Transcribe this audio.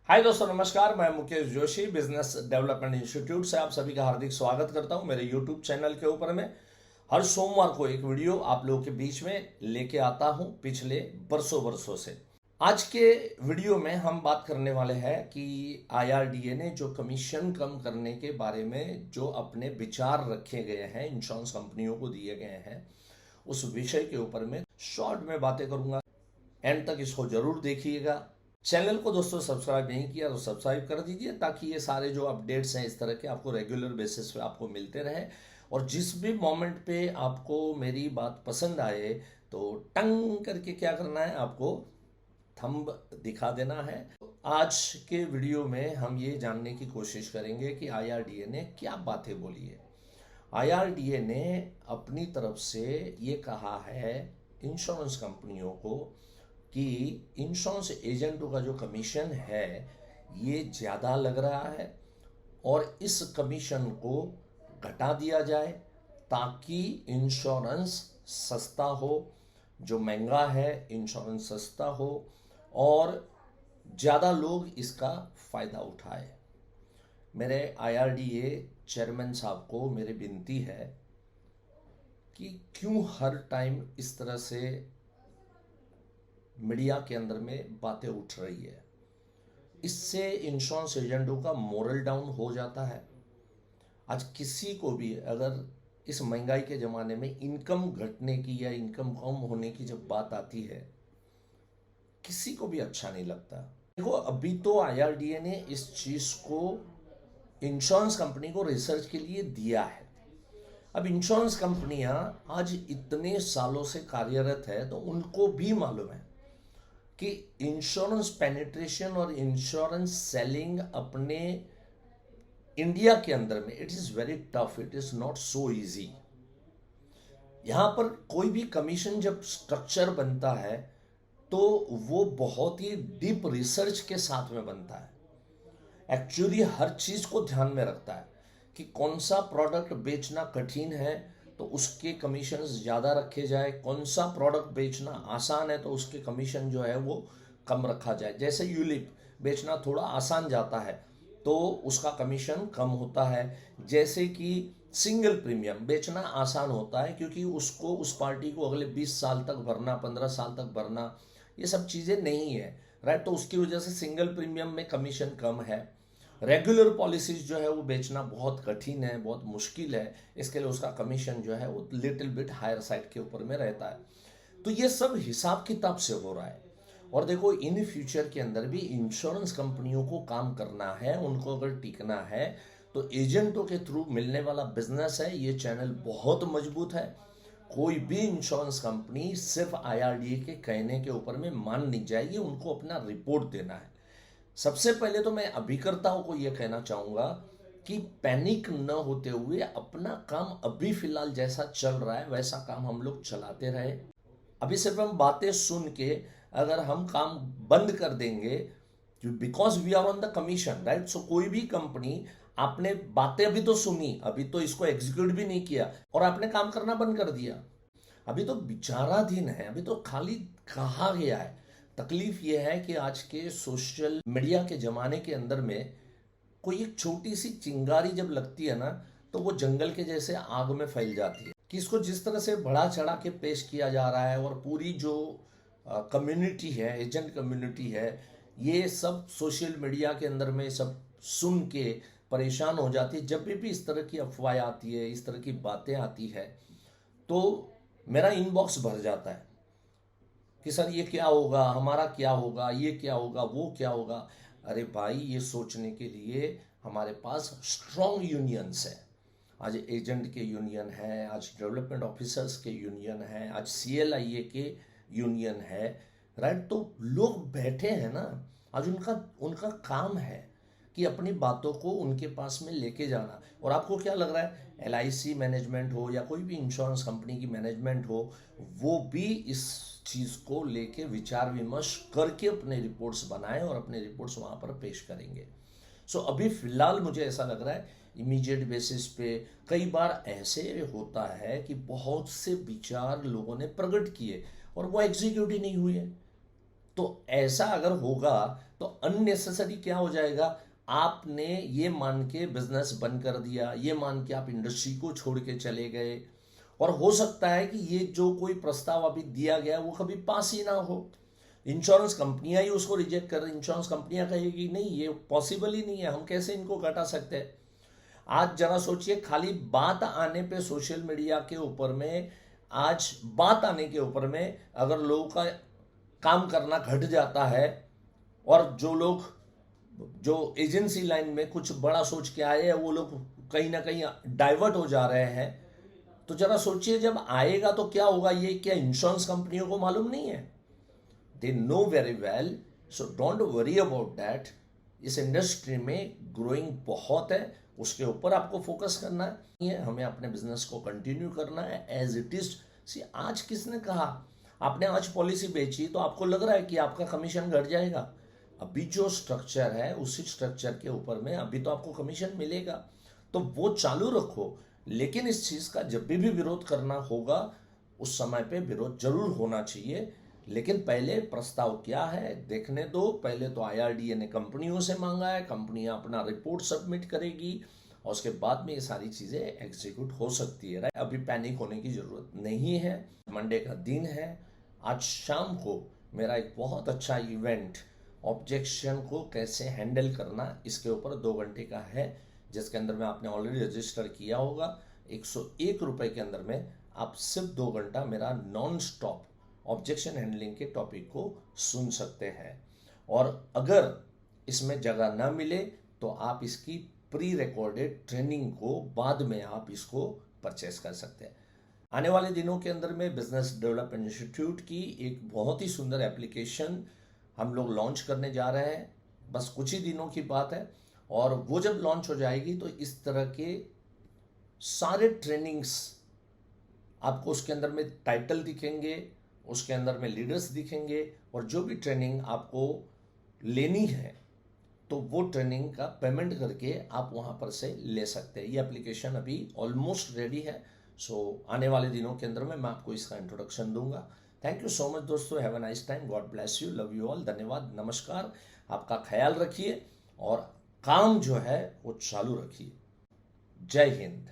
हाय दोस्तों, नमस्कार। मैं Mukesh Joshi business development institute से आप सभी का हार्दिक स्वागत करता हूं मेरे यूट्यूब चैनल के ऊपर। में हर सोमवार को एक वीडियो आप लोगों के बीच में लेके आता हूं पिछले बरसों बरसों से। आज के वीडियो में हम बात करने वाले हैं कि आईआरडीए ने जो कमीशन कम करने के बारे में जो अपने विचार रखे गए हैं, इंश्योरेंस कंपनियों को दिए गए हैं, उस विषय के ऊपर में शॉर्ट में बातें करूंगा। एंड तक इसको जरूर देखिएगा। चैनल को दोस्तों सब्सक्राइब नहीं किया तो सब्सक्राइब कर दीजिए, ताकि ये सारे जो अपडेट्स हैं इस तरह के आपको रेगुलर बेसिस पे आपको मिलते रहे। और जिस भी मोमेंट पे आपको मेरी बात पसंद आए तो टंग करके क्या करना है, आपको थंब दिखा देना है। आज के वीडियो में हम ये जानने की कोशिश करेंगे कि आईआरडीए ने क्या बातें बोली है। आईआरडीए ने अपनी तरफ से ये कहा है इंश्योरेंस कंपनियों को कि इंश्योरेंस एजेंटों का जो कमीशन है ये ज़्यादा लग रहा है और इस कमीशन को घटा दिया जाए, ताकि इंश्योरेंस सस्ता हो, जो महंगा है इंश्योरेंस सस्ता हो और ज़्यादा लोग इसका फ़ायदा उठाए। मेरे आईआरडीए चेयरमैन साहब को मेरी विनती है कि क्यों हर टाइम इस तरह से मीडिया के अंदर में बातें उठ रही है। इससे इंश्योरेंस एजेंटों का मोरल डाउन हो जाता है। आज किसी को भी अगर इस महंगाई के ज़माने में इनकम घटने की या इनकम कम होने की जब बात आती है, किसी को भी अच्छा नहीं लगता। देखो, अभी तो आईआरडीए ने इस चीज़ को इंश्योरेंस कंपनी को रिसर्च के लिए दिया है। अब इंश्योरेंस कंपनियां आज इतने सालों से कार्यरत है, तो उनको भी मालूम है कि इंश्योरेंस पेनिट्रेशन और इंश्योरेंस सेलिंग अपने इंडिया के अंदर में it is very tough, it is not so easy. यहाँ पर कोई भी कमीशन जब स्ट्रक्चर बनता है तो वो बहुत ही डीप रिसर्च के साथ में बनता है। एक्चुअली हर चीज़ को ध्यान में रखता है कि कौन सा प्रोडक्ट बेचना कठिन है तो उसके कमीशन ज़्यादा रखे जाए, कौन सा प्रोडक्ट बेचना आसान है तो उसके कमीशन जो है वो कम रखा जाए। जैसे यूलिप बेचना थोड़ा आसान जाता है तो उसका कमीशन कम होता है। जैसे कि सिंगल प्रीमियम बेचना आसान होता है क्योंकि उसको उस पार्टी को अगले 20 साल तक भरना, 15 साल तक भरना, ये सब चीज़ें नहीं है, राइट। तो उसकी वजह से सिंगल प्रीमियम में कमीशन कम है। रेगुलर पॉलिसीज जो है वो बेचना बहुत कठिन है, बहुत मुश्किल है, इसके लिए उसका कमीशन जो है वो लिटिल बिट हायर साइड के ऊपर में रहता है। तो ये सब हिसाब किताब से हो रहा है। और देखो, इन फ्यूचर के अंदर भी इंश्योरेंस कंपनियों को काम करना है, उनको अगर टिकना है तो एजेंटों के थ्रू मिलने वाला बिजनेस है। ये चैनल बहुत मजबूत है। कोई भी इंश्योरेंस कंपनी सिर्फ आईआरडीए के कहने के ऊपर में मान नहीं जाएगी, उनको अपना रिपोर्ट देना है। सबसे पहले तो मैं अभिकर्ताओं को यह कहना चाहूंगा कि पैनिक न होते हुए अपना काम अभी फिलहाल जैसा चल रहा है वैसा काम हम लोग चलाते रहे। अभी सिर्फ हम बातें सुन के अगर हम काम बंद कर देंगे, because we are on the commission, right. So कोई भी कंपनी, आपने बातें अभी तो सुनी, अभी तो इसको एग्जीक्यूट भी नहीं किया और आपने काम करना बंद कर दिया, अभी तो विचाराधीन है, अभी तो खाली कहा गया है। तकलीफ यह है कि आज के सोशल मीडिया के ज़माने के अंदर में कोई एक छोटी सी चिंगारी जब लगती है ना, तो वो जंगल के जैसे आग में फैल जाती है। कि इसको जिस तरह से बढ़ा चढ़ा के पेश किया जा रहा है और पूरी जो कम्युनिटी है, एजेंट कम्युनिटी है, ये सब सोशल मीडिया के अंदर में सब सुन के परेशान हो जाती है। जब भी इस तरह की अफवाहें आती है, इस तरह की बातें आती है, तो मेरा इनबॉक्स भर जाता है कि सर ये क्या होगा, हमारा क्या होगा, ये क्या होगा, वो क्या होगा। अरे भाई, ये सोचने के लिए हमारे पास स्ट्रॉन्ग यूनियंस है। आज एजेंट के यूनियन है, आज डेवलपमेंट ऑफिसर्स के यूनियन है, आज सीएलआईए के यूनियन है, राइट। तो लोग बैठे हैं ना, आज उनका उनका काम है कि अपनी बातों को उनके पास में लेके जाना। और आपको क्या लग रहा है, एलआईसी मैनेजमेंट हो या कोई भी इंश्योरेंस कंपनी की मैनेजमेंट हो, वो भी इस चीज़ को लेके विचार विमर्श करके अपने रिपोर्ट्स बनाएं और अपने रिपोर्ट्स वहाँ पर पेश करेंगे। सो अभी फिलहाल मुझे ऐसा लग रहा है इमीडिएट बेसिस पे कई बार ऐसे होता है कि बहुत से विचार लोगों ने प्रकट किए और वो एग्जीक्यूट ही नहीं हुए। तो ऐसा अगर होगा तो अननेसेसरी क्या हो जाएगा, आपने ये मान के बिजनेस बंद कर दिया, ये मान के आप इंडस्ट्री को छोड़ के चले गए, और हो सकता है कि ये जो कोई प्रस्ताव अभी दिया गया वो कभी पास ही ना हो। इंश्योरेंस कंपनियां ही उसको रिजेक्ट कर रही, इंश्योरेंस कंपनियां कहेगी नहीं ये पॉसिबल ही नहीं है, हम कैसे इनको घटा सकते हैं। आज जरा सोचिए, खाली बात आने पे सोशल मीडिया के ऊपर में, आज बात आने के ऊपर में अगर लोगों का काम करना घट जाता है, और जो लोग जो एजेंसी लाइन में कुछ बड़ा सोच के आए हैं वो लोग कहीं ना कहीं डाइवर्ट हो जा रहे हैं, तो जरा सोचिए जब आएगा तो क्या होगा। ये क्या इंश्योरेंस कंपनियों को मालूम नहीं है? They know very well, so don't worry about that. इस इंडस्ट्री में ग्रोइंग बहुत है, उसके ऊपर आपको फोकस करना है, हमें अपने बिजनेस को कंटिन्यू करना है एज इट इज। सी आज किसने कहा, आपने आज पॉलिसी बेची तो आपको लग रहा है कि आपका कमीशन घट जाएगा? अभी जो स्ट्रक्चर है उसी स्ट्रक्चर के ऊपर में अभी तो आपको कमीशन मिलेगा, तो वो चालू रखो। लेकिन इस चीज का जब भी विरोध करना होगा उस समय पे विरोध जरूर होना चाहिए, लेकिन पहले प्रस्ताव क्या है देखने दो। पहले तो आईआरडीए ने कंपनियों से मांगा है, कंपनियां अपना रिपोर्ट सबमिट करेगी और उसके बाद में ये सारी चीजें एग्जीक्यूट हो सकती है। अभी पैनिक होने की जरूरत नहीं है। मंडे का दिन है, आज शाम को मेरा एक बहुत अच्छा इवेंट ऑब्जेक्शन को कैसे हैंडल करना इसके ऊपर 2 घंटे का है, जिसके अंदर में आपने ऑलरेडी रजिस्टर किया होगा। 101 रुपए के अंदर में आप सिर्फ 2 घंटा मेरा नॉन स्टॉप ऑब्जेक्शन हैंडलिंग के टॉपिक को सुन सकते हैं। और अगर इसमें जगह ना मिले तो आप इसकी प्री रिकॉर्डेड ट्रेनिंग को बाद में आप इसको परचेस कर सकते हैं। आने वाले दिनों के अंदर में बिजनेस डेवलपमेंट इंस्टीट्यूट की एक बहुत ही सुंदर एप्लीकेशन हम लोग लॉन्च करने जा रहे हैं, बस कुछ ही दिनों की बात है। और वो जब लॉन्च हो जाएगी तो इस तरह के सारे ट्रेनिंग्स आपको उसके अंदर में टाइटल दिखेंगे, उसके अंदर में लीडर्स दिखेंगे, और जो भी ट्रेनिंग आपको लेनी है तो वो ट्रेनिंग का पेमेंट करके आप वहाँ पर से ले सकते हैं। ये एप्लीकेशन अभी ऑलमोस्ट रेडी है, सो आने वाले दिनों के अंदर में मैं आपको इसका इंट्रोडक्शन दूंगा। थैंक यू सो मच दोस्तों, have a nice time, God bless you, love you all, धन्यवाद, नमस्कार। आपका ख्याल रखिए और काम जो है वो चालू रखिए। जय हिंद।